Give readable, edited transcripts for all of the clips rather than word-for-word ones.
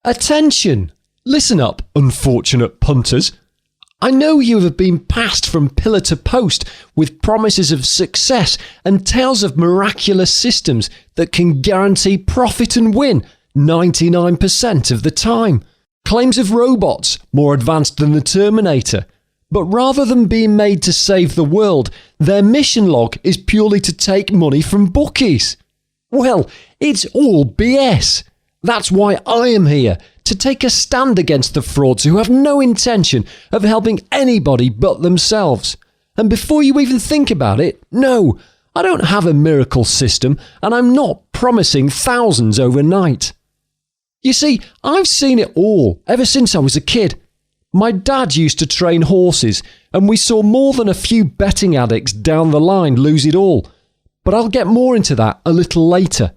Attention! Listen up, unfortunate punters. I know you have been passed from pillar to post with promises of success and tales of miraculous systems that can guarantee profit and win 99% of the time. Claims of robots more advanced than the Terminator. But rather than being made to save the world, their mission log is purely to take money from bookies. Well, it's all BS. That's why I am here, to take a stand against the frauds who have no intention of helping anybody but themselves. And before you even think about it, no, I don't have a miracle system and I'm not promising thousands overnight. You see, I've seen it all ever since I was a kid. My dad used to train horses and we saw more than a few betting addicts down the line lose it all. But I'll get more into that a little later.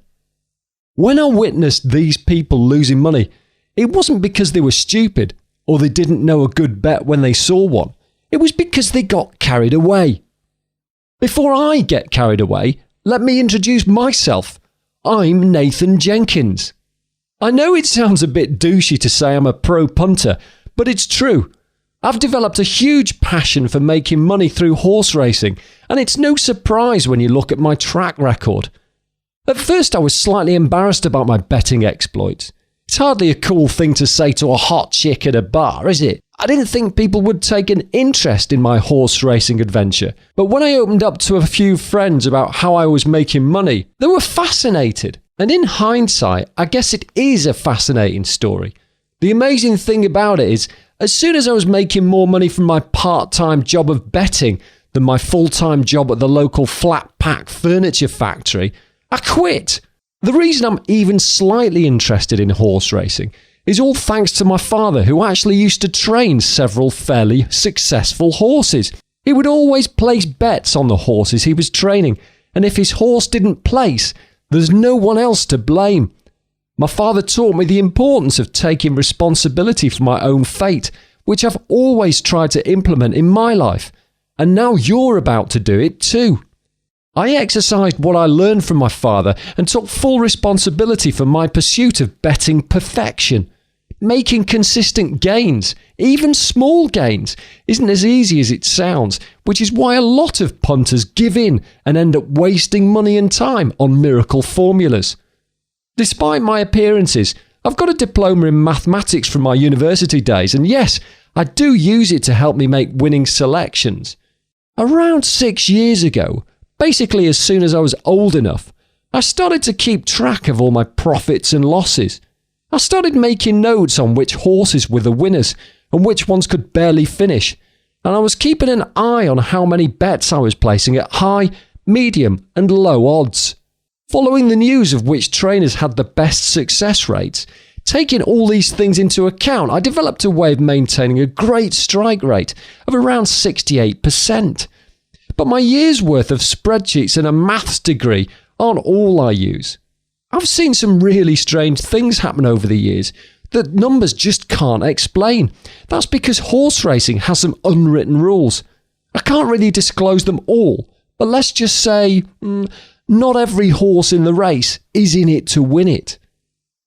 When I witnessed these people losing money, it wasn't because they were stupid or they didn't know a good bet when they saw one. It was because they got carried away. Before I get carried away, let me introduce myself. I'm Nathan Jenkins. I know it sounds a bit douchey to say I'm a pro punter, but it's true. I've developed a huge passion for making money through horse racing, and it's no surprise when you look at my track record. At first I was slightly embarrassed about my betting exploits. It's hardly a cool thing to say to a hot chick at a bar, is it? I didn't think people would take an interest in my horse racing adventure, but when I opened up to a few friends about how I was making money, they were fascinated. And in hindsight, I guess it is a fascinating story. The amazing thing about it is, as soon as I was making more money from my part-time job of betting than my full-time job at the local flat-pack furniture factory, I quit. The reason I'm even slightly interested in horse racing is all thanks to my father, who actually used to train several fairly successful horses. He would always place bets on the horses he was training, and if his horse didn't place, there's no one else to blame. My father taught me the importance of taking responsibility for my own fate, which I've always tried to implement in my life, and now you're about to do it too. I exercised what I learned from my father and took full responsibility for my pursuit of betting perfection. Making consistent gains, even small gains, isn't as easy as it sounds, which is why a lot of punters give in and end up wasting money and time on miracle formulas. Despite my appearances, I've got a diploma in mathematics from my university days, and yes, I do use it to help me make winning selections. Around 6 years ago, basically as soon as I was old enough, I started to keep track of all my profits and losses. I started making notes on which horses were the winners and which ones could barely finish, and I was keeping an eye on how many bets I was placing at high, medium and low odds. Following the news of which trainers had the best success rates, taking all these things into account, I developed a way of maintaining a great strike rate of around 68%. But my year's worth of spreadsheets and a maths degree aren't all I use. I've seen some really strange things happen over the years that numbers just can't explain. That's because horse racing has some unwritten rules. I can't really disclose them all, but let's just say, not every horse in the race is in it to win it.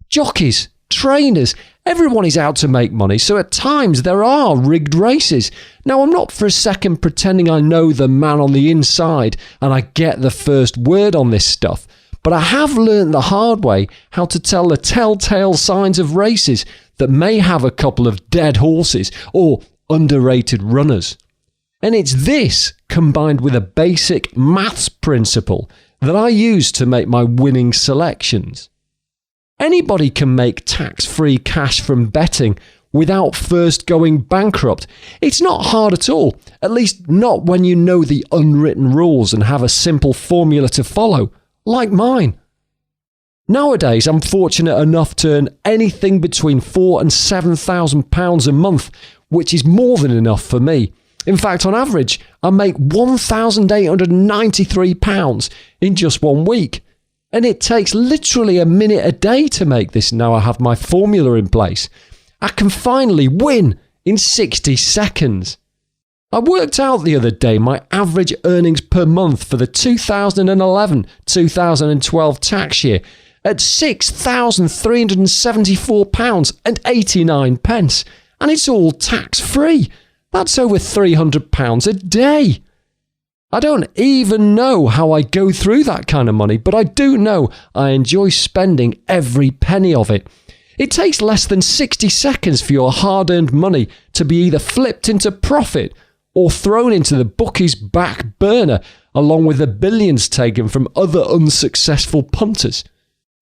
Jockeys, trainers, everyone is out to make money, so at times there are rigged races. Now, I'm not for a second pretending I know the man on the inside and I get the first word on this stuff, but I have learned the hard way how to tell the telltale signs of races that may have a couple of dead horses or underrated runners. And it's this, combined with a basic maths principle, that I use to make my winning selections. Anybody can make tax-free cash from betting without first going bankrupt. It's not hard at all, at least not when you know the unwritten rules and have a simple formula to follow, like mine. Nowadays, I'm fortunate enough to earn anything between £4,000 and £7,000 a month, which is more than enough for me. In fact, on average, I make £1,893 in just 1 week. And it takes literally a minute a day to make this now I have my formula in place. I can finally win in 60 seconds. I worked out the other day my average earnings per month for the 2011-2012 tax year, at £6,374.89, and it's all tax-free. That's over £300 a day. I don't even know how I go through that kind of money, but I do know I enjoy spending every penny of it. It takes less than 60 seconds for your hard-earned money to be either flipped into profit or thrown into the bookie's back burner, along with the billions taken from other unsuccessful punters.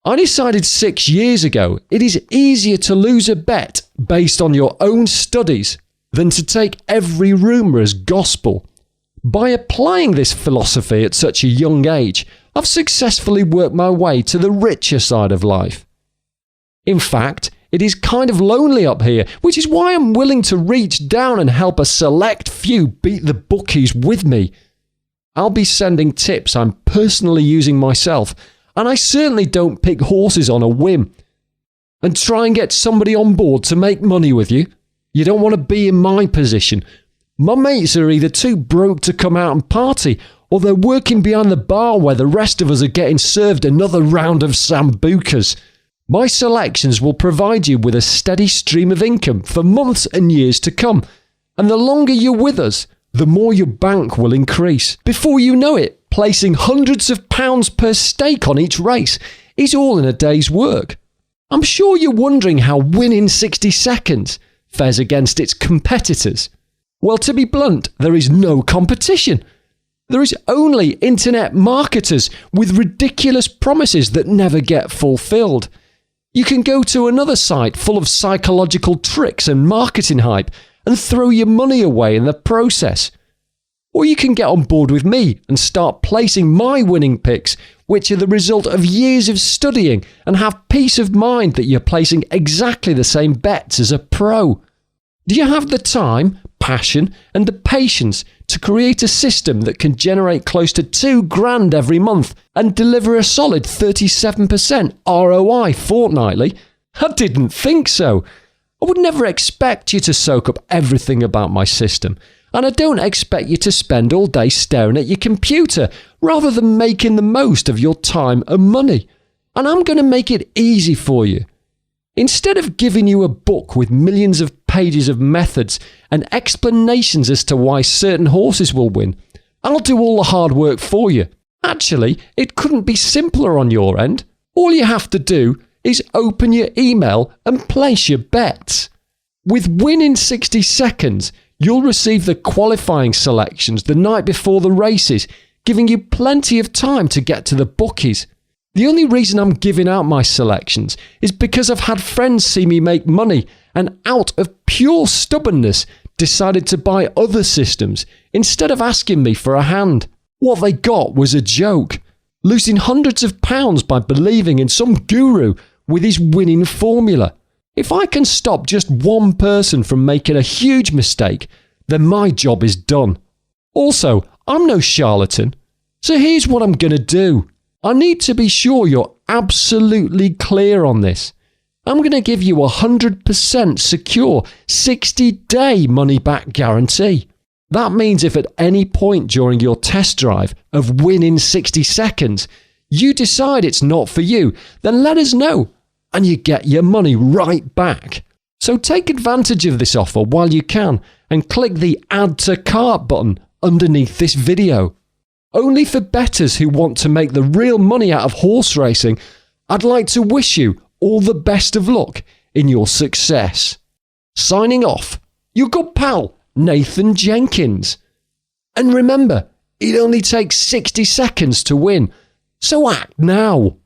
I decided 6 years ago it is easier to lose a bet based on your own studies than to take every rumour as gospel. By applying this philosophy at such a young age, I've successfully worked my way to the richer side of life. In fact, it is kind of lonely up here, which is why I'm willing to reach down and help a select few beat the bookies with me. I'll be sending tips I'm personally using myself, and I certainly don't pick horses on a whim. And try and get somebody on board to make money with you. You don't want to be in my position. My mates are either too broke to come out and party, or they're working behind the bar where the rest of us are getting served another round of sambucas. My selections will provide you with a steady stream of income for months and years to come. And the longer you're with us, the more your bank will increase. Before you know it, placing hundreds of pounds per stake on each race is all in a day's work. I'm sure you're wondering how winning 60 seconds fares against its competitors. Well, to be blunt, there is no competition. There is only internet marketers with ridiculous promises that never get fulfilled. You can go to another site full of psychological tricks and marketing hype and throw your money away in the process. Or you can get on board with me and start placing my winning picks, which are the result of years of studying, and have peace of mind that you're placing exactly the same bets as a pro. Do you have the time, passion, and the patience to create a system that can generate close to $2,000 every month and deliver a solid 37% ROI fortnightly? I didn't think so. I would never expect you to soak up everything about my system, and I don't expect you to spend all day staring at your computer rather than making the most of your time and money. And I'm going to make it easy for you. Instead of giving you a book with millions of pages of methods and explanations as to why certain horses will win, I'll do all the hard work for you. Actually, it couldn't be simpler on your end. All you have to do is open your email and place your bets. With Win in 60 Seconds, you'll receive the qualifying selections the night before the races, giving you plenty of time to get to the bookies. The only reason I'm giving out my selections is because I've had friends see me make money and out of pure stubbornness decided to buy other systems instead of asking me for a hand. What they got was a joke, losing hundreds of pounds by believing in some guru with his winning formula. If I can stop just one person from making a huge mistake, then my job is done. Also, I'm no charlatan, so here's what I'm going to do. I need to be sure you're absolutely clear on this. I'm going to give you a 100% secure 60-day money-back guarantee. That means if at any point during your test drive of Win in 60 Seconds, you decide it's not for you, then let us know and you get your money right back. So take advantage of this offer while you can and click the Add to Cart button underneath this video. Only for bettors who want to make the real money out of horse racing, I'd like to wish you all the best of luck in your success. Signing off, your good pal, Nathan Jenkins. And remember, it only takes 60 seconds to win, so act now.